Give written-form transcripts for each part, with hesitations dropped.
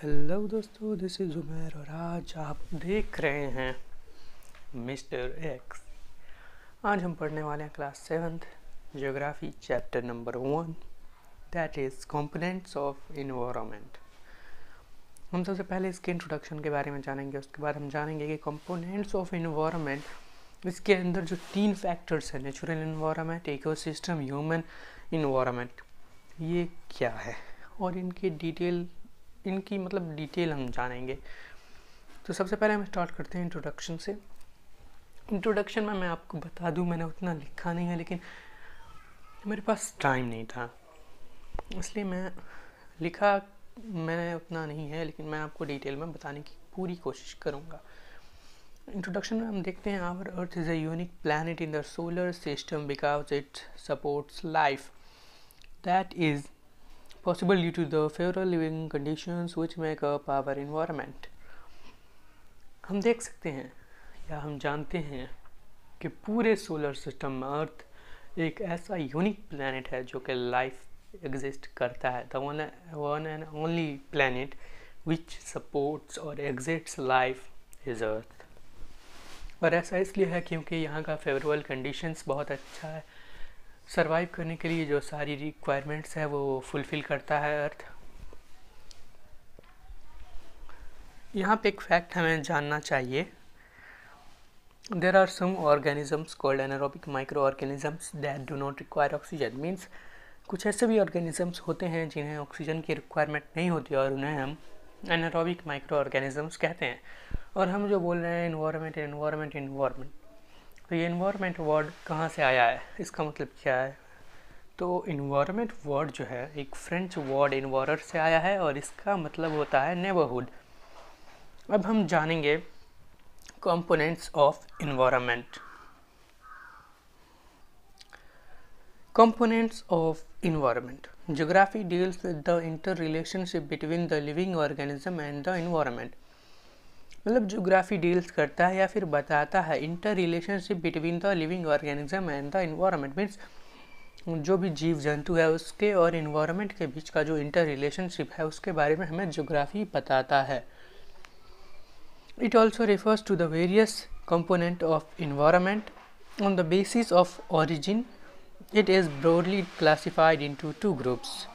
Hello दोस्तों, this is Umar और आज आप देख रहे हैं मिस्टर एक्स। आज हम पढ़ने वाले हैं class 7th geography chapter number 1, that is components of environment. हम सबसे पहले इसके इंट्रोडक्शन के बारे में जानेंगे, उसके बाद हम जानेंगे कि कंपोनेंट्स ऑफ इन्वायरमेंट इसके अंदर जो 3 फैक्टर्स हैं, natural environment, ecosystem, human environment, ये क्या है और इनकी डिटेल हम जानेंगे। तो सबसे पहले हम स्टार्ट करते हैं इंट्रोडक्शन से। इंट्रोडक्शन में मैं आपको बता दूं, मैंने उतना लिखा नहीं है, लेकिन मेरे पास टाइम नहीं था, इसलिए मैंने उतना नहीं है, लेकिन मैं आपको डिटेल में बताने की पूरी कोशिश करूँगा। इंट्रोडक्शन में हम देखते हैं, our earth is a unique planet in the solar system because it supports life that is possible due to the favorable living conditions which make up our environment। हम देख सकते हैं या हम जानते हैं कि पूरे सोलर सिस्टम में अर्थ एक ऐसा यूनिक प्लैनेट है जो कि लाइफ एग्जिस्ट करता है, the one and only planet which supports और एग्जिस्ट्स लाइफ इज अर्थ। और ऐसा इसलिए है क्योंकि यहाँ का फेवरेबल कंडीशंस बहुत अच्छा है, सरवाइव करने के लिए जो सारी रिक्वायरमेंट्स है वो फुलफ़िल करता है अर्थ। यहाँ पे एक फैक्ट हमें जानना चाहिए, there are some organisms called anaerobic micro organisms that do not require oxygen. Means कुछ ऐसे भी ऑर्गेनिजम्स होते हैं जिन्हें ऑक्सीजन की रिक्वायरमेंट नहीं होती और उन्हें हम एनारोबिक माइक्रो ऑर्गेनिजम्स कहते हैं। और हम जो बोल रहे हैं इन्वायरमेंट, तो ये इन्वायरमेंट वर्ड कहाँ से आया है, इसका मतलब क्या है? तो इन्वायरमेंट वर्ड जो है एक फ्रेंच वर्ड इन्वायर से आया है और इसका मतलब होता है नेबरहुड। अब हम जानेंगे components of environment. Components of environment, geography deals with the inter relationship between the living organism and the environment. मतलब ज्योग्राफी डील्स करता है या फिर बताता है inter relationship between the living organism and the environment. Means जो भी जीव जंतु है उसके और इन्वायरमेंट के बीच का जो इंटर रिलेशनशिप है उसके बारे में हमें ज्योग्राफी बताता है। It also refers to the various component of environment on the basis of origin. It is broadly classified into 2 groups.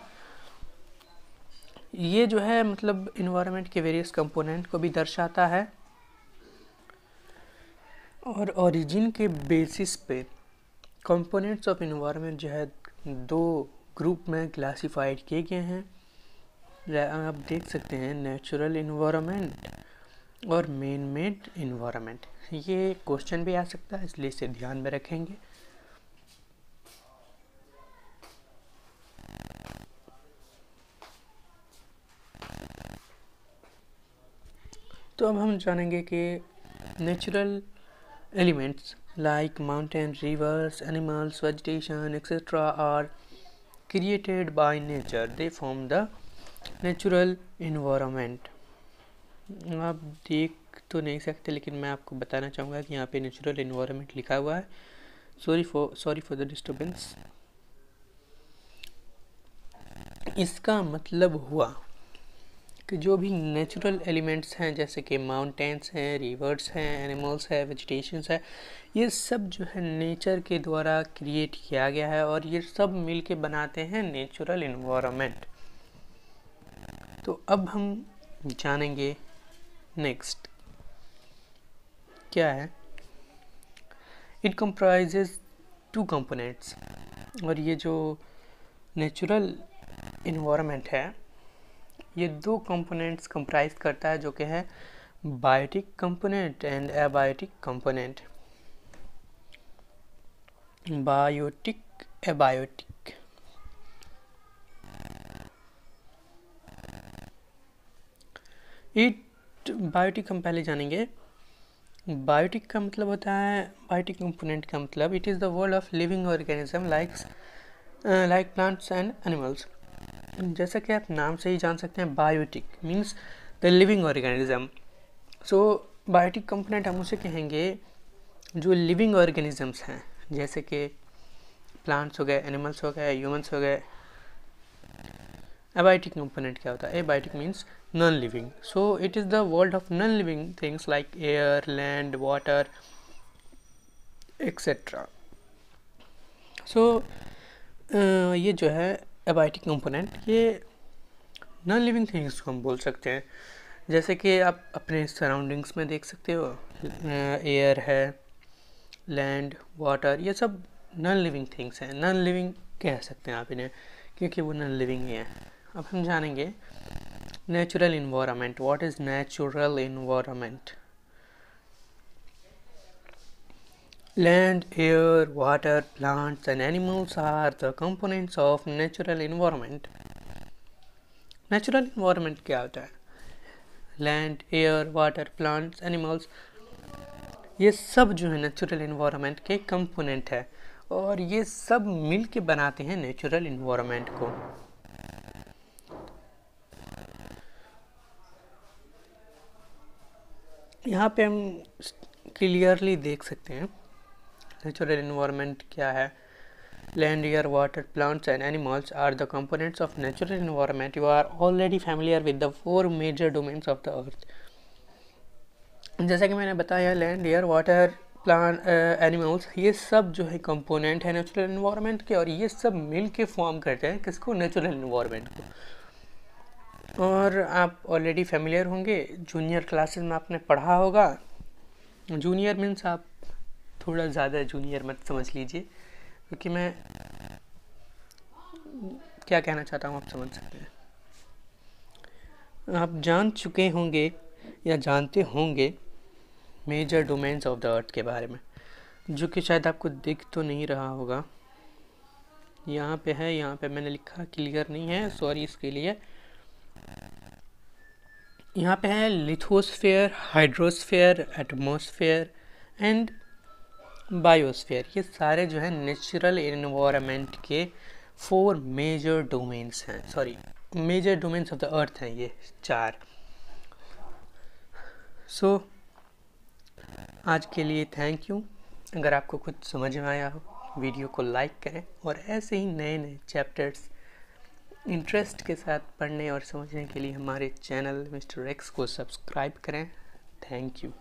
ये जो है मतलब इन्वायरमेंट के वेरियस कंपोनेंट को भी दर्शाता है और ओरिजिन के बेसिस पे कंपोनेंट्स ऑफ इन्वायरमेंट जो है 2 ग्रुप में क्लासिफाइड किए गए हैं। आप देख सकते हैं नेचुरल इन्वायरमेंट और मैन मेड इन्वायरमेंट। ये क्वेश्चन भी आ सकता है, इसलिए इसे ध्यान में रखेंगे। तो अब हम जानेंगे कि natural elements like mountain, rivers, animals, vegetation, etc. are created by nature. They form the natural environment. आप देख तो नहीं सकते, लेकिन मैं आपको बताना चाहूँगा कि यहाँ पे नेचुरल इन्वायरमेंट लिखा हुआ है। Sorry for the disturbance. इसका मतलब हुआ कि जो भी नेचुरल एलिमेंट्स हैं जैसे कि माउंटेन्स हैं, रिवर्स हैं, एनिमल्स हैं, वेजिटेशंस है, ये सब जो है नेचर के द्वारा क्रिएट किया गया है और ये सब मिलके बनाते हैं नेचुरल इन्वायरमेंट। तो अब हम जानेंगे नेक्स्ट क्या है। इट कंप्राइजेज 2 कंपोनेंट्स, और ये जो नेचुरल इन्वायरमेंट है ये 2 कंपोनेंट्स कंप्राइज करता है, जो कि है biotic component and abiotic component. Biotic, abiotic. Biotic हम पहले जानेंगे। बायोटिक का मतलब होता है, बायोटिक कंपोनेंट का मतलब it is the world of living organism like plants and animals. जैसा कि आप नाम से ही जान सकते हैं, biotic means the living organism. So biotic component हम उसे कहेंगे जो लिविंग ऑर्गेनिजम्स हैं, जैसे कि प्लांट्स हो गए, एनिमल्स हो गए, ह्यूमंस हो गए। एबायोटिक कंपोनेंट क्या होता है? Abiotic means non-living. So it is the world of non-living things like air, land, water, etc. So ये जो है एबायोटिक कंपोनेंट, ये नॉन लिविंग थिंग्स को हम बोल सकते हैं। जैसे कि आप अपने सराउंडिंग्स में देख सकते हो, एयर है, लैंड, वाटर, ये सब नॉन लिविंग थिंग्स हैं। नॉन लिविंग कह सकते हैं आप इन्हें, क्योंकि वो नॉन लिविंग ही है। अब हम जानेंगे natural environment. What is natural environment? Land, air, water, plants and animals are the components of natural environment. Natural environment क्या होता है? Land, air, water, plants, animals, ये सब जो है नेचुरल इन्वायरमेंट के कंपोनेंट है, और ये सब मिल के बनाते हैं नेचुरल इन्वायरमेंट को। यहाँ पे हम क्लियरली देख सकते हैं नेचुरल इन्वायरमेंट क्या है। Land, air, water, plants and animals are the components of natural environment. You are already familiar with the 4 major domains of the earth. जैसा कि मैंने बताया, land, air, water, plant, animals, ये सब जो है कंपोनेंट है नेचुरल इन्वायरमेंट के, और ये सब मिल के फॉर्म करते हैं किसको? नेचुरल इन्वायरमेंट को। और आप ऑलरेडी फेमिलियर होंगे, जूनियर क्लासेस में आपने पढ़ा होगा। जूनियर मीन्स आप थोड़ा ज़्यादा जूनियर मत समझ लीजिए, क्योंकि मैं क्या कहना चाहता हूँ आप समझ सकते हैं। आप जान चुके होंगे या जानते होंगे major domains of the earth के बारे में, जो कि शायद आपको दिख तो नहीं रहा होगा। यहाँ पे है, यहाँ पे मैंने लिखा क्लियर नहीं है, सॉरी इसके लिए। यहाँ पे है lithosphere, hydrosphere, atmosphere and biosphere. ये सारे जो है नेचुरल इन्वायरमेंट के 4 मेजर डोमेन्स हैं, sorry major domains of the earth हैं ये 4। सो आज के लिए थैंक यू। अगर आपको कुछ समझ में आया हो, वीडियो को लाइक करें, और ऐसे ही नए नए चैप्टर्स इंटरेस्ट के साथ पढ़ने और समझने के लिए हमारे चैनल मिस्टर एक्स को सब्सक्राइब करें। Thank you.